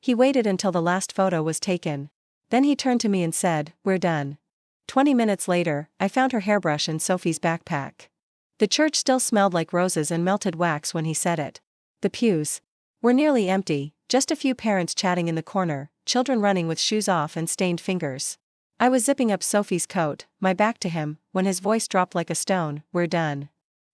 He waited until the last photo was taken. Then he turned to me and said, "We're done." 20 minutes later, I found her hairbrush in Sophie's backpack. The church still smelled like roses and melted wax when he said it. The pews were nearly empty, just a few parents chatting in the corner, children running with shoes off and stained fingers. I was zipping up Sophie's coat, my back to him, when his voice dropped like a stone, "We're done."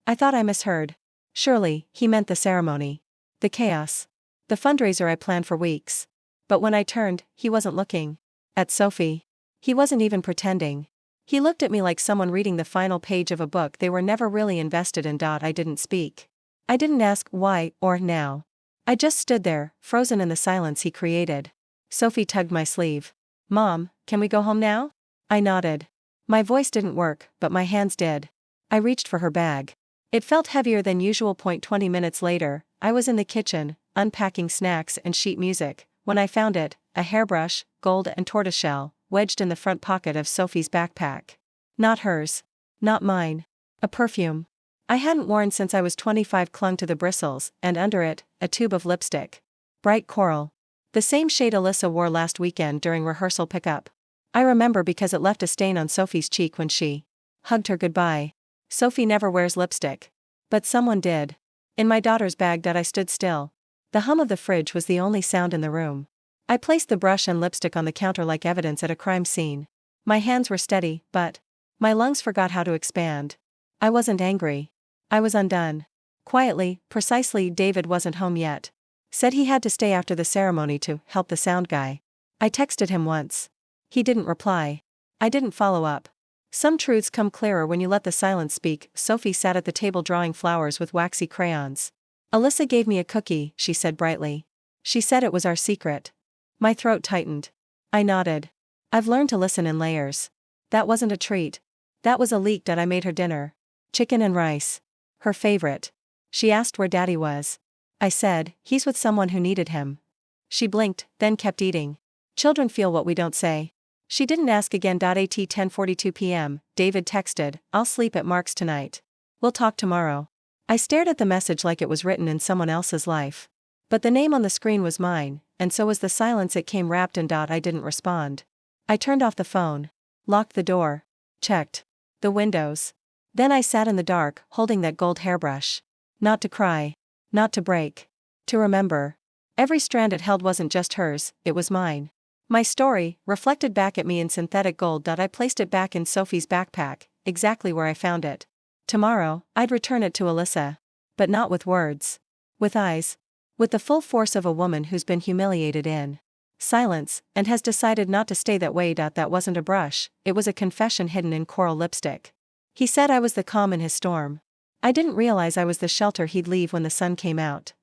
I thought I misheard. Surely, he meant the ceremony. The chaos. The fundraiser I planned for weeks. But when I turned, he wasn't looking at Sophie. He wasn't even pretending. He looked at me like someone reading the final page of a book they were never really invested in. I didn't speak. I didn't ask why or now. I just stood there, frozen in the silence he created. Sophie tugged my sleeve. "Mom, can we go home now?" I nodded. My voice didn't work, but my hands did. I reached for her bag. It felt heavier than usual. 20 minutes later, I was in the kitchen, unpacking snacks and sheet music, when I found it, a hairbrush, gold and tortoiseshell, wedged in the front pocket of Sophie's backpack. Not hers. Not mine. A perfume I hadn't worn since I was 25 clung to the bristles, and under it, a tube of lipstick. Bright coral. The same shade Alyssa wore last weekend during rehearsal pickup. I remember because it left a stain on Sophie's cheek when she hugged her goodbye. Sophie never wears lipstick. But someone did. In my daughter's bag. I stood still. The hum of the fridge was the only sound in the room. I placed the brush and lipstick on the counter like evidence at a crime scene. My hands were steady, but my lungs forgot how to expand. I wasn't angry. I was undone. Quietly, precisely. David wasn't home yet. Said he had to stay after the ceremony to help the sound guy. I texted him once. He didn't reply. I didn't follow up. Some truths come clearer when you let the silence speak. Sophie sat at the table drawing flowers with waxy crayons. "Alyssa gave me a cookie," she said brightly. "She said it was our secret." My throat tightened. I nodded. I've learned to listen in layers. That wasn't a treat. That was a leak. I made her dinner. Chicken and rice. Her favorite. She asked where Daddy was. I said, "He's with someone who needed him." She blinked, then kept eating. Children feel what we don't say. She didn't ask again. At 10:42 p.m., David texted, "I'll sleep at Mark's tonight. We'll talk tomorrow." I stared at the message like it was written in someone else's life. But the name on the screen was mine, and so was the silence it came wrapped in. I didn't respond. I turned off the phone. Locked the door. Checked the windows. Then I sat in the dark, holding that gold hairbrush. Not to cry. Not to break. To remember. Every strand it held wasn't just hers, it was mine. My story, reflected back at me in synthetic gold. I placed it back in Sophie's backpack, exactly where I found it. Tomorrow, I'd return it to Alyssa. But not with words. With eyes. With the full force of a woman who's been humiliated in silence, and has decided not to stay that way. That wasn't a brush, it was a confession hidden in coral lipstick. He said I was the calm in his storm. I didn't realize I was the shelter he'd leave when the sun came out.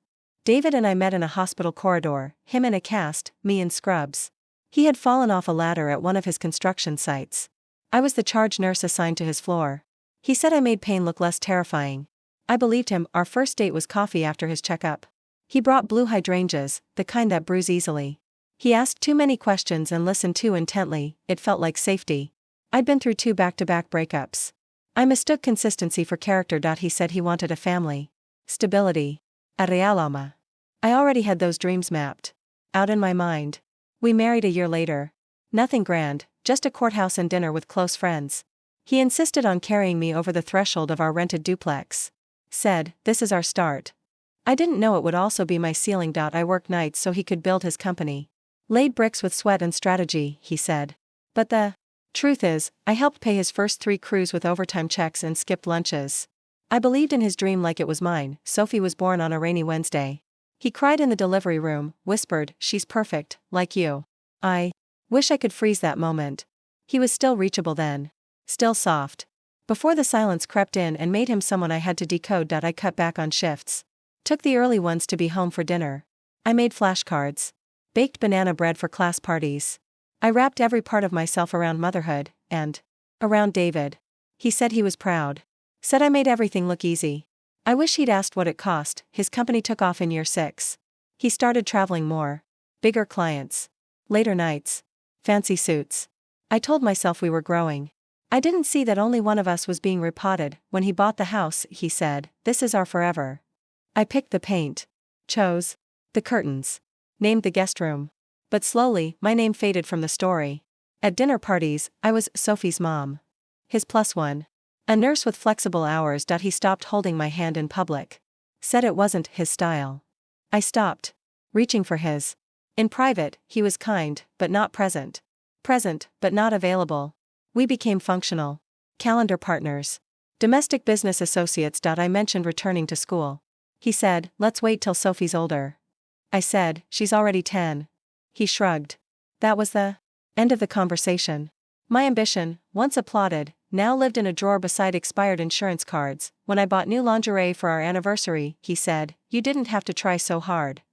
David and I met in a hospital corridor, him in a cast, me in scrubs. He had fallen off a ladder at one of his construction sites. I was the charge nurse assigned to his floor. He said I made pain look less terrifying. I believed him. Our first date was coffee after his checkup. He brought blue hydrangeas, the kind that bruise easily. He asked too many questions and listened too intently. It felt like safety. I'd been through 2 back-to-back breakups. I mistook consistency for character. He said he wanted a family. Stability. A real alma. I already had those dreams mapped out in my mind. We married a year later. Nothing grand, just a courthouse and dinner with close friends. He insisted on carrying me over the threshold of our rented duplex. Said, "This is our start." I didn't know it would also be my ceiling. I worked nights so he could build his company. Laid bricks with sweat and strategy, he said. But the truth is, I helped pay his first 3 crews with overtime checks and skipped lunches. I believed in his dream like it was mine. Sophie was born on a rainy Wednesday. He cried in the delivery room, whispered, "She's perfect, like you." I wish I could freeze that moment. He was still reachable then. Still soft. Before the silence crept in and made him someone I had to decode. I cut back on shifts. Took the early ones to be home for dinner. I made flashcards. Baked banana bread for class parties. I wrapped every part of myself around motherhood, and around David. He said he was proud. Said I made everything look easy. I wish he'd asked what it cost. His company took off in year 6. He started traveling more. Bigger clients. Later nights. Fancy suits. I told myself we were growing. I didn't see that only one of us was being repotted. When he bought the house, he said, "This is our forever." I picked the paint. Chose the curtains. Named the guest room But slowly, my name faded from the story. At dinner parties, I was Sophie's mom. His plus one. A nurse with flexible hours. He stopped holding my hand in public. Said it wasn't his style. I stopped. Reaching for his. In private, he was kind, but not present. Present, but not available. We became functional. Calendar partners. Domestic business associates. I mentioned returning to school. He said, let's wait till Sophie's older. I said, she's already 10. He shrugged. That was the end of the conversation. My ambition, once applauded, now lived in a drawer beside expired insurance cards. When I bought new lingerie for our anniversary, he said, you didn't have to try so hard.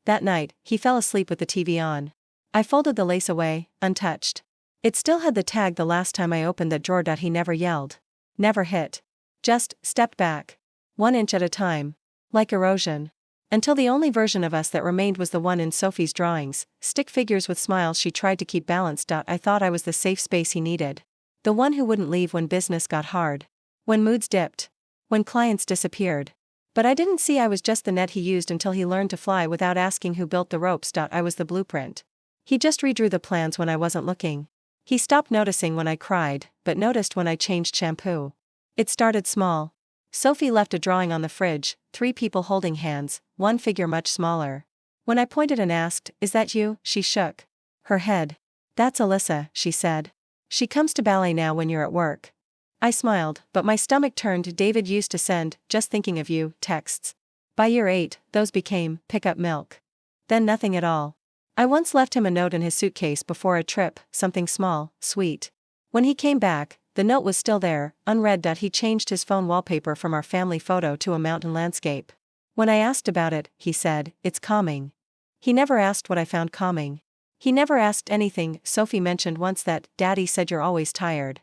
That night, he fell asleep with the TV on. I folded the lace away, untouched. It still had the tag the last time I opened that drawer. He never yelled. Never hit. Just stepped back. 1 inch at a time. Like erosion. Until the only version of us that remained was the one in Sophie's drawings, stick figures with smiles she tried to keep balanced. I thought I was the safe space he needed. The one who wouldn't leave when business got hard. When moods dipped. When clients disappeared. But I didn't see I was just the net he used until he learned to fly without asking who built the ropes. I was the blueprint. He just redrew the plans when I wasn't looking. He stopped noticing when I cried, but noticed when I changed shampoo. It started small. Sophie left a drawing on the fridge, 3 people holding hands, 1 figure much smaller. When I pointed and asked, is that you, she shook her head. That's Alyssa, she said. She comes to ballet now when you're at work. I smiled, but my stomach turned. David used to send, just thinking of you, texts. By year 8, those became, pick up milk. Then nothing at all. I once left him a note in his suitcase before a trip, something small, sweet. When he came back, the note was still there, unread. He changed his phone wallpaper from our family photo to a mountain landscape. When I asked about it, he said, it's calming. He never asked what I found calming. He never asked anything. Sophie mentioned once that, Daddy said you're always tired.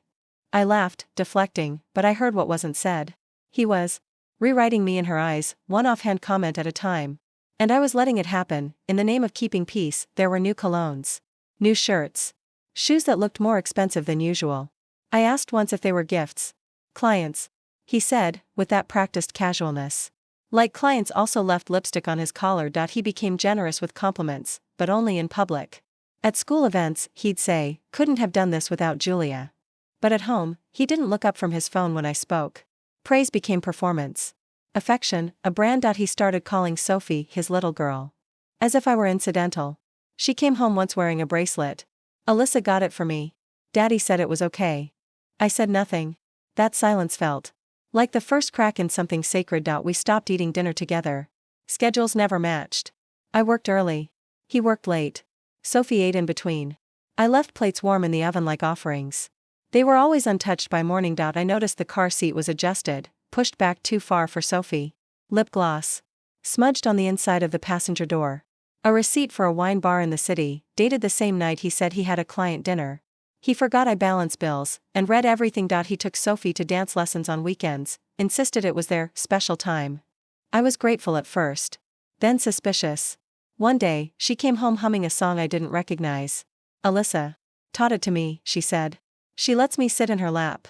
I laughed, deflecting, but I heard what wasn't said. He was rewriting me in her eyes, one offhand comment at a time. And I was letting it happen. In the name of keeping peace, there were new colognes. New shirts. Shoes that looked more expensive than usual. I asked once if they were gifts. Clients. He said, with that practiced casualness. Like clients also left lipstick on his collar. He became generous with compliments, but only in public. At school events, he'd say, couldn't have done this without Julia. But at home, he didn't look up from his phone when I spoke. Praise became performance. Affection, a brand. He started calling Sophie his little girl. As if I were incidental. She came home once wearing a bracelet. Alyssa got it for me. Daddy said it was okay. I said nothing. That silence felt like the first crack in something sacred. We stopped eating dinner together. Schedules never matched. I worked early. He worked late. Sophie ate in between. I left plates warm in the oven like offerings. They were always untouched by morning. I noticed the car seat was adjusted, pushed back too far for Sophie. Lip gloss. Smudged on the inside of the passenger door. A receipt for a wine bar in the city, dated the same night he said he had a client dinner. He forgot I balanced bills, and read everything. He took Sophie to dance lessons on weekends, insisted it was their special time. I was grateful at first. Then suspicious. One day, she came home humming a song I didn't recognize. Alyssa taught it to me, she said. She lets me sit in her lap.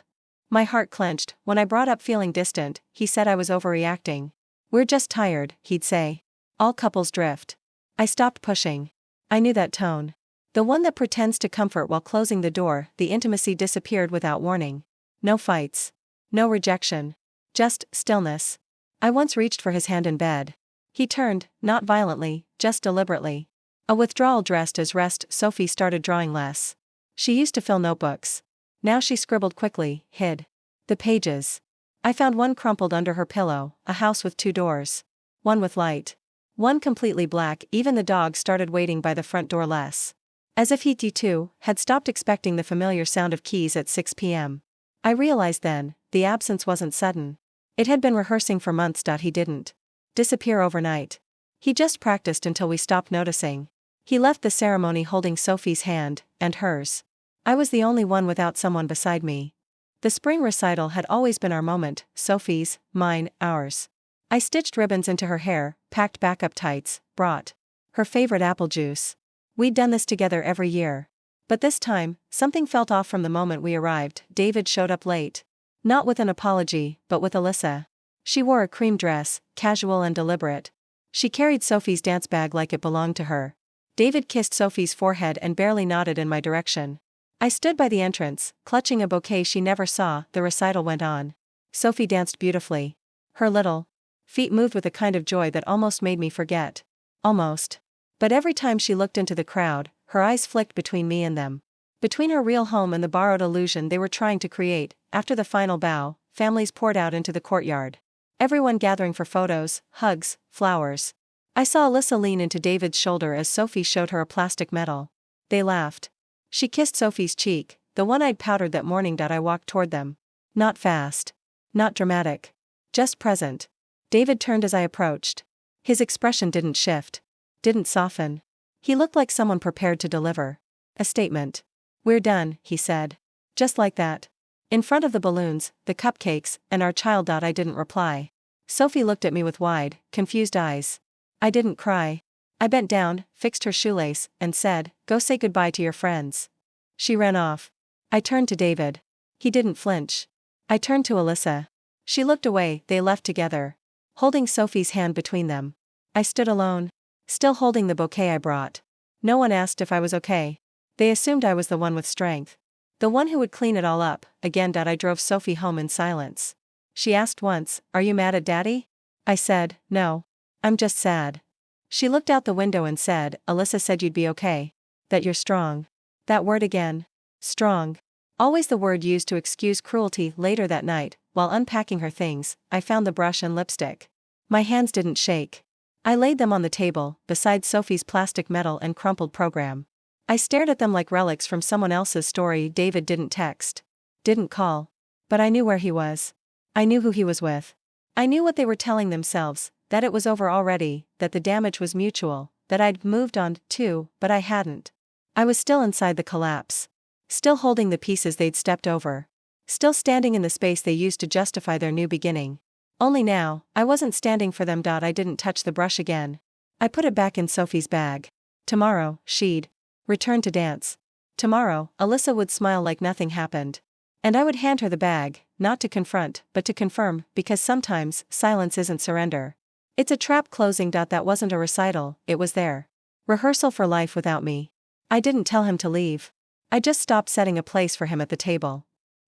My heart clenched. When I brought up feeling distant, he said I was overreacting. We're just tired, he'd say. All couples drift. I stopped pushing. I knew that tone. The one that pretends to comfort while closing the door. The intimacy disappeared without warning. No fights. No rejection. Just stillness. I once reached for his hand in bed. He turned, not violently, just deliberately. A withdrawal dressed as rest. Sophie started drawing less. She used to fill notebooks. Now she scribbled quickly, hid the pages. I found one crumpled under her pillow, a house with 2 doors. One with light. One completely black. Even the dog started waiting by the front door less. As if he too had stopped expecting the familiar sound of keys at 6 p.m. I realized then, the absence wasn't sudden. It had been rehearsing for months. He didn't disappear overnight. He just practiced until we stopped noticing. He left the ceremony holding Sophie's hand, and hers. I was the only one without someone beside me. The spring recital had always been our moment, Sophie's, mine, ours. I stitched ribbons into her hair, packed backup tights, brought her favorite apple juice. We'd done this together every year. But this time, something felt off from the moment we arrived. David showed up late. Not with an apology, but with Alyssa. She wore a cream dress, casual and deliberate. She carried Sophie's dance bag like it belonged to her. David kissed Sophie's forehead and barely nodded in my direction. I stood by the entrance, clutching a bouquet she never saw. The recital went on. Sophie danced beautifully. Her little feet moved with a kind of joy that almost made me forget. Almost. But every time she looked into the crowd, her eyes flicked between me and them. Between her real home and the borrowed illusion they were trying to create. After the final bow, families poured out into the courtyard. Everyone gathering for photos, hugs, flowers. I saw Alyssa lean into David's shoulder as Sophie showed her a plastic medal. They laughed. She kissed Sophie's cheek, the one I'd powdered that morning. I walked toward them. Not fast. Not dramatic. Just present. David turned as I approached. His expression didn't shift. Didn't soften. He looked like someone prepared to deliver a statement. "We're done," he said. Just like that. In front of the balloons, the cupcakes, and our child. I didn't reply. Sophie looked at me with wide, confused eyes. I didn't cry. I bent down, fixed her shoelace, and said, "Go say goodbye to your friends." She ran off. I turned to David. He didn't flinch. I turned to Alyssa. She looked away. They left together, holding Sophie's hand between them. I stood alone, still holding the bouquet I brought. No one asked if I was okay. They assumed I was the one with strength. The one who would clean it all up. Again. I drove Sophie home in silence. She asked once, "Are you mad at Daddy?" I said, "No. I'm just sad." She looked out the window and said, "Alyssa said you'd be okay. That you're strong." That word again. Strong. Always the word used to excuse cruelty. Later that night, while unpacking her things, I found the brush and lipstick. My hands didn't shake. I laid them on the table, beside Sophie's plastic medal and crumpled program. I stared at them like relics from someone else's story. David didn't text. Didn't call. But I knew where he was. I knew who he was with. I knew what they were telling themselves, that it was over already, that the damage was mutual, that I'd moved on, too, but I hadn't. I was still inside the collapse. Still holding the pieces they'd stepped over. Still standing in the space they used to justify their new beginning. Only now, I wasn't standing for them. I didn't touch the brush again. I put it back in Sophie's bag. Tomorrow, she'd return to dance. Tomorrow, Alyssa would smile like nothing happened. And I would hand her the bag, not to confront, but to confirm, because sometimes, silence isn't surrender. It's a trap. Closing. That wasn't a recital, it was their rehearsal for life without me. I didn't tell him to leave. I just stopped setting a place for him at the table.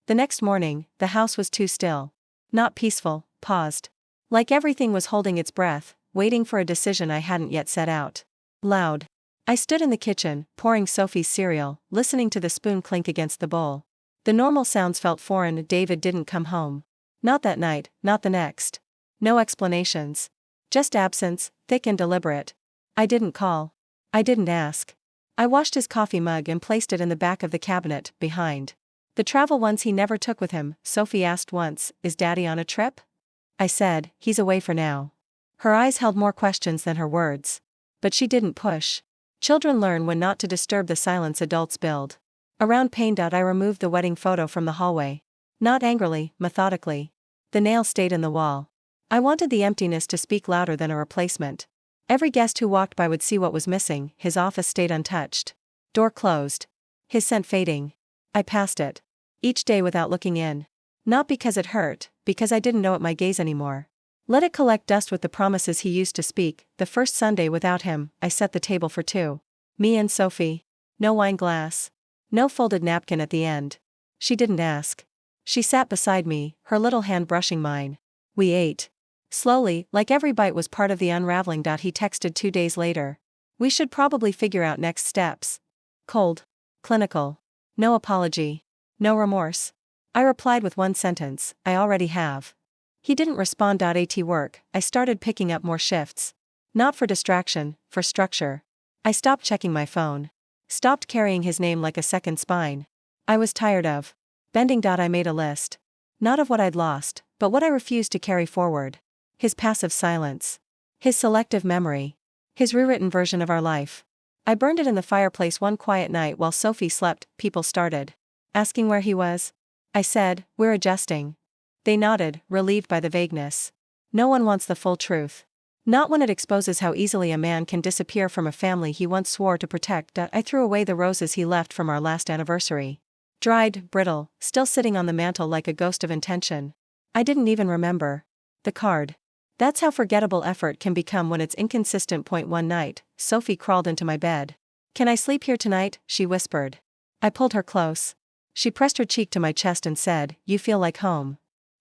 The next morning, the house was too still. Not peaceful, paused. Like everything was holding its breath, waiting for a decision I hadn't yet set out. Loud. I stood in the kitchen, pouring Sophie's cereal, listening to the spoon clink against the bowl. The normal sounds felt foreign. David didn't come home. Not that night, not the next. No explanations. Just absence, thick and deliberate. I didn't call. I didn't ask. I washed his coffee mug and placed it in the back of the cabinet, behind the travel ones he never took with him. Sophie asked once, "Is Daddy on a trip?" I said, "He's away for now." Her eyes held more questions than her words. But she didn't push. Children learn when not to disturb the silence adults build. Around pain. I removed the wedding photo from the hallway. Not angrily, methodically. The nail stayed in the wall. I wanted the emptiness to speak louder than a replacement. Every guest who walked by would see what was missing. His office stayed untouched. Door closed. His scent fading. I passed it. Each day without looking in. Not because it hurt, because I didn't know it my gaze anymore. Let it collect dust with the promises he used to speak. The first Sunday without him, I set the table for two. Me and Sophie. No wine glass. No folded napkin at the end. She didn't ask. She sat beside me, her little hand brushing mine. We ate. Slowly, like every bite was part of the unraveling. He texted 2 days later. "We should probably figure out next steps." Cold. Clinical. No apology. No remorse. I replied with one sentence, "I already have." He didn't respond. At work, I started picking up more shifts. Not for distraction, for structure. I stopped checking my phone. Stopped carrying his name like a second spine. I was tired of bending. I made a list. Not of what I'd lost, but what I refused to carry forward. His passive silence. His selective memory. His rewritten version of our life. I burned it in the fireplace one quiet night while Sophie slept. People started asking where he was. I said, "We're adjusting." They nodded, relieved by the vagueness. No one wants the full truth. Not when it exposes how easily a man can disappear from a family he once swore to protect. I threw away the roses he left from our last anniversary. Dried, brittle, still sitting on the mantel like a ghost of intention. I didn't even remember the card. That's how forgettable effort can become when it's inconsistent. One night, Sophie crawled into my bed. "Can I sleep here tonight?" she whispered. I pulled her close. She pressed her cheek to my chest and said, "You feel like home."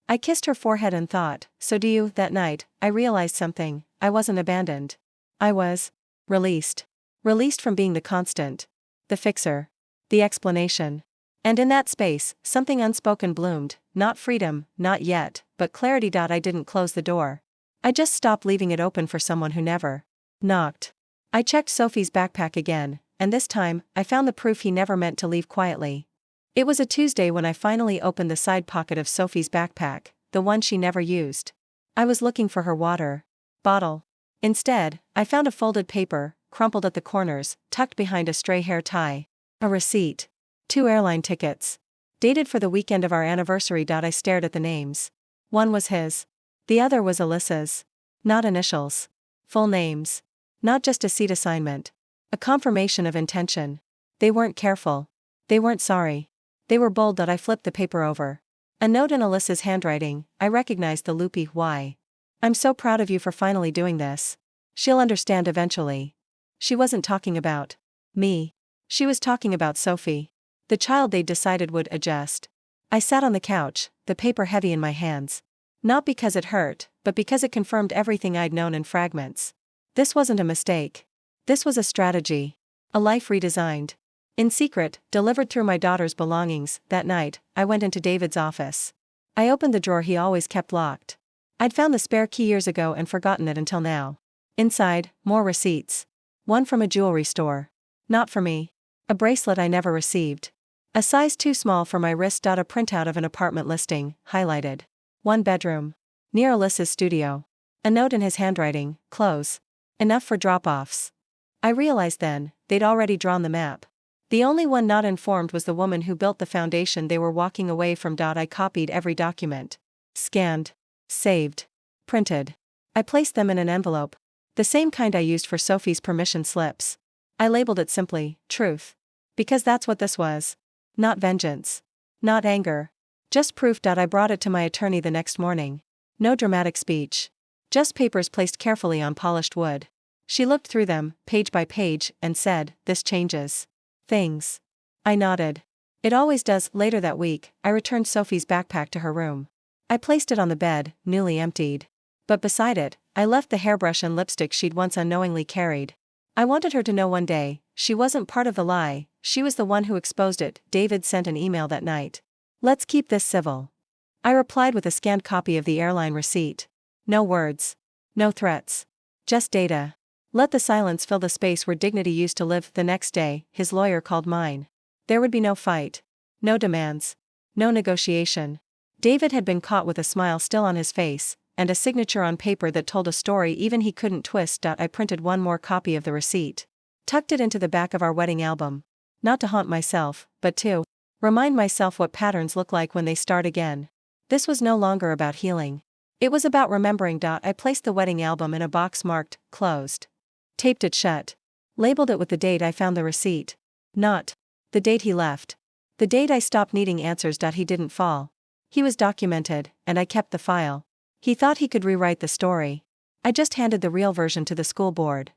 I kissed her forehead and thought, "So do you." That night, I realized something. I wasn't abandoned. I was released. Released from being the constant, the fixer, the explanation. And in that space, something unspoken bloomed, not freedom, not yet, but clarity. I didn't close the door. I just stopped leaving it open for someone who never knocked. I checked Sophie's backpack again, and this time, I found the proof he never meant to leave quietly. It was a Tuesday when I finally opened the side pocket of Sophie's backpack, the one she never used. I was looking for her water bottle. Instead, I found a folded paper, crumpled at the corners, tucked behind a stray hair tie. A receipt. 2 airline tickets. Dated for the weekend of our anniversary. I stared at the names. One was his. The other was Alyssa's. Not initials. Full names. Not just a seat assignment. A confirmation of intention. They weren't careful. They weren't sorry. They were bold. I flipped the paper over. A note in Alyssa's handwriting. I recognized the loopy "why." "I'm so proud of you for finally doing this. She'll understand eventually." She wasn't talking about me. She was talking about Sophie. The child they'd decided would adjust. I sat on the couch, the paper heavy in my hands. Not because it hurt, but because it confirmed everything I'd known in fragments. This wasn't a mistake. This was a strategy. A life redesigned. In secret, delivered through my daughter's belongings. That night, I went into David's office. I opened the drawer he always kept locked. I'd found the spare key years ago and forgotten it until now. Inside, more receipts. One from a jewelry store. Not for me. A bracelet I never received. A size too small for my wrist. A printout of an apartment listing, highlighted. 1 bedroom. Near Alyssa's studio. A note in his handwriting, "Close. Enough for drop-offs." I realized then, they'd already drawn the map. The only one not informed was the woman who built the foundation they were walking away from. I copied every document. Scanned. Saved. Printed. I placed them in an envelope. The same kind I used for Sophie's permission slips. I labeled it simply, "Truth." Because that's what this was. Not vengeance. Not anger. Just proof. I brought it to my attorney the next morning. No dramatic speech. Just papers placed carefully on polished wood. She looked through them, page by page, and said, "This changes things." I nodded. It always does. Later that week, I returned Sophie's backpack to her room. I placed it on the bed, newly emptied. But beside it, I left the hairbrush and lipstick she'd once unknowingly carried. I wanted her to know one day, she wasn't part of the lie, she was the one who exposed it. David sent an email that night. "Let's keep this civil." I replied with a scanned copy of the airline receipt. No words. No threats. Just data. Let the silence fill the space where dignity used to live. The next day, his lawyer called mine. There would be no fight. No demands. No negotiation. David had been caught with a smile still on his face, and a signature on paper that told a story even he couldn't twist. I printed one more copy of the receipt. Tucked it into the back of our wedding album. Not to haunt myself, but to remind myself what patterns look like when they start again. This was no longer about healing. It was about remembering. I placed the wedding album in a box marked, "Closed." Taped it shut. Labeled it with the date I found the receipt. Not the date he left. The date I stopped needing answers. He didn't fall. He was documented, and I kept the file. He thought he could rewrite the story. I just handed the real version to the school board.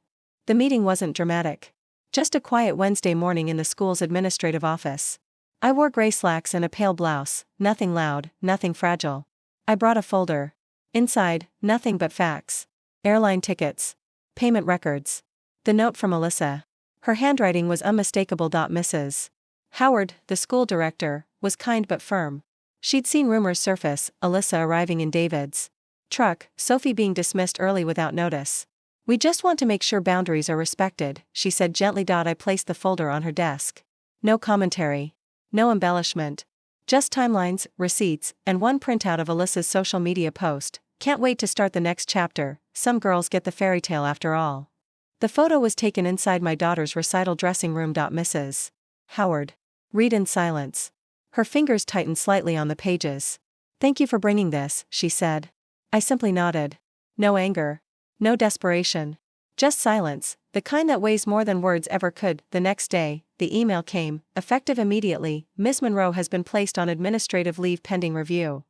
The meeting wasn't dramatic. Just a quiet Wednesday morning in the school's administrative office. I wore gray slacks and a pale blouse, nothing loud, nothing fragile. I brought a folder. Inside, nothing but facts. Airline tickets. Payment records. The note from Alyssa. Her handwriting was unmistakable. Mrs. Howard, the school director, was kind but firm. She'd seen rumors surface, Alyssa arriving in David's truck, Sophie being dismissed early without notice. "We just want to make sure boundaries are respected," she said gently. I placed the folder on her desk. No commentary. No embellishment. Just timelines, receipts, and one printout of Alyssa's social media post. "Can't wait to start the next chapter. Some girls get the fairy tale after all." The photo was taken inside my daughter's recital dressing room. Mrs. Howard. Read in silence. Her fingers tightened slightly on the pages. "Thank you for bringing this," she said. I simply nodded. No anger. No desperation. Just silence, the kind that weighs more than words ever could. The next day, the email came, effective immediately. "Ms. Monroe has been placed on administrative leave pending review."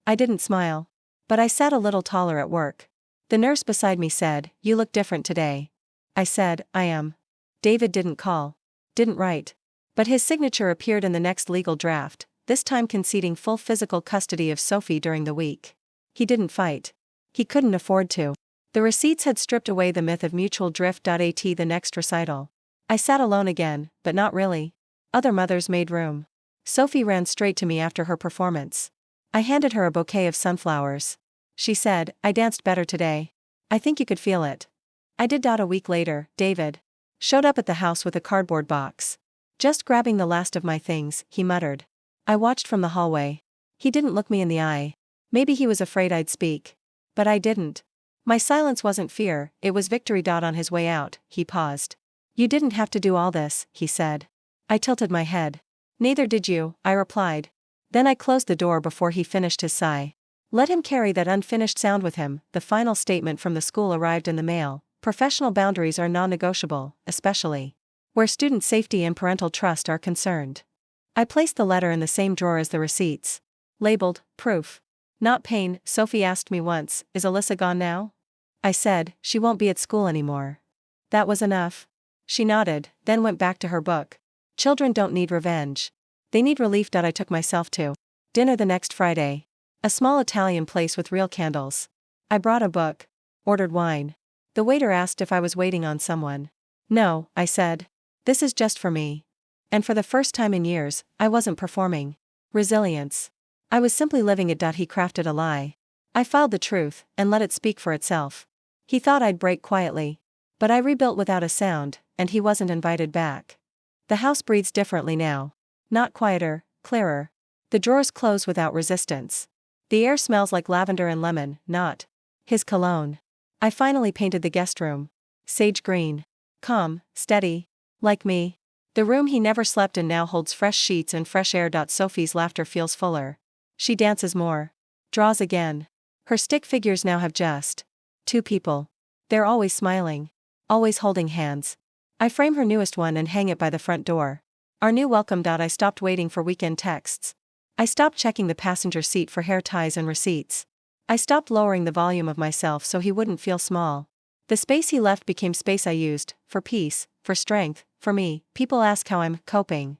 I didn't smile. But I sat a little taller at work. The nurse beside me said, "You look different today." I said, "I am." David didn't call. Didn't write. But his signature appeared in the next legal draft, this time conceding full physical custody of Sophie during the week. He didn't fight. He couldn't afford to. The receipts had stripped away the myth of mutual drift. At the next recital, I sat alone again, but not really. Other mothers made room. Sophie ran straight to me after her performance. I handed her a bouquet of sunflowers. She said, "I danced better today. I think you could feel it." I did. A week later, David showed up at the house with a cardboard box. "Just grabbing the last of my things," he muttered. I watched from the hallway. He didn't look me in the eye. Maybe he was afraid I'd speak. But I didn't. My silence wasn't fear, it was victory. On his way out, he paused. "You didn't have to do all this," he said. I tilted my head. "Neither did you," I replied. Then I closed the door before he finished his sigh. Let him carry that unfinished sound with him. The final statement from the school arrived in the mail. Professional boundaries are non-negotiable, especially where student safety and parental trust are concerned. I placed the letter in the same drawer as the receipts. Labeled, "Proof. Not pain." Sophie asked me once, "Is Alyssa gone now?" I said, "She won't be at school anymore." That was enough. She nodded, then went back to her book. Children don't need revenge. They need relief. I took myself to dinner the next Friday. A small Italian place with real candles. I brought a book. Ordered wine. The waiter asked if I was waiting on someone. "No," I said. "This is just for me." And for the first time in years, I wasn't performing resilience. I was simply living it. He crafted a lie. I filed the truth, and let it speak for itself. He thought I'd break quietly. But I rebuilt without a sound, and he wasn't invited back. The house breathes differently now. Not quieter, clearer. The drawers close without resistance. The air smells like lavender and lemon, not his cologne. I finally painted the guest room. Sage green. Calm, steady. Like me. The room he never slept in now holds fresh sheets and fresh air. Sophie's laughter feels fuller. She dances more. Draws again. Her stick figures now have just two people. They're always smiling. Always holding hands. I frame her newest one and hang it by the front door. Our new welcome. I stopped waiting for weekend texts. I stopped checking the passenger seat for hair ties and receipts. I stopped lowering the volume of myself so he wouldn't feel small. The space he left became space I used, for peace, for strength, for me. People ask how I'm coping.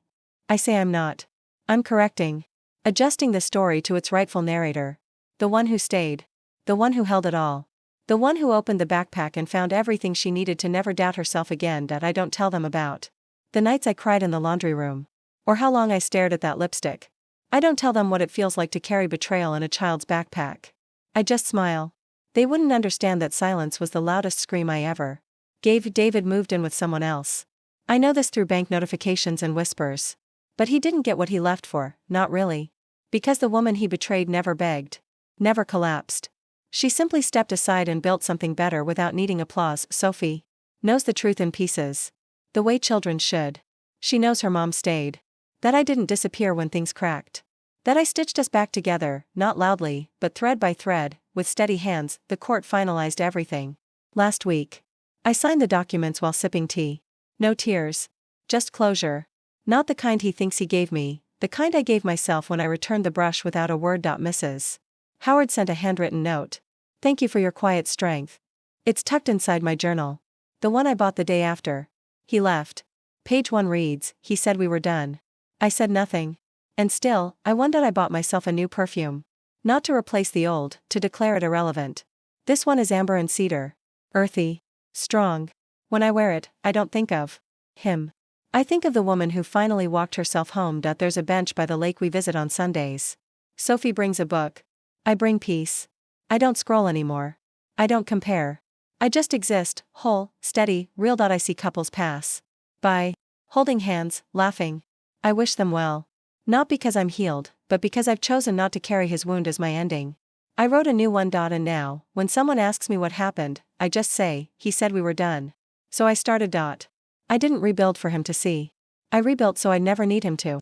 I say I'm not. I'm correcting. Adjusting the story to its rightful narrator. The one who stayed. The one who held it all. The one who opened the backpack and found everything she needed to never doubt herself again. I don't tell them about the nights I cried in the laundry room. Or how long I stared at that lipstick. I don't tell them what it feels like to carry betrayal in a child's backpack. I just smile. They wouldn't understand that silence was the loudest scream I ever gave. David moved in with someone else. I know this through bank notifications and whispers. But he didn't get what he left for, not really. Because the woman he betrayed never begged. Never collapsed. She simply stepped aside and built something better without needing applause. Sophie knows the truth in pieces. The way children should. She knows her mom stayed. That I didn't disappear when things cracked. That I stitched us back together, not loudly, but thread by thread, with steady hands. The court finalized everything last week. I signed the documents while sipping tea. No tears. Just closure. Not the kind he thinks he gave me, the kind I gave myself when I returned the brush without a word. Mrs. Howard sent a handwritten note. "Thank you for your quiet strength." It's tucked inside my journal. The one I bought the day after he left. Page 1 reads, "He said we were done." I said nothing. And still, I won. I bought myself a new perfume. Not to replace the old, to declare it irrelevant. This one is amber and cedar. Earthy. Strong. When I wear it, I don't think of him. I think of the woman who finally walked herself home. There's a bench by the lake we visit on Sundays. Sophie brings a book. I bring peace. I don't scroll anymore. I don't compare. I just exist, whole, steady, real. I see couples pass by, holding hands, laughing. I wish them well. Not because I'm healed, but because I've chosen not to carry his wound as my ending. I wrote a new one. And now, when someone asks me what happened, I just say, "He said we were done." So I started. I didn't rebuild for him to see. I rebuilt so I'd never need him to.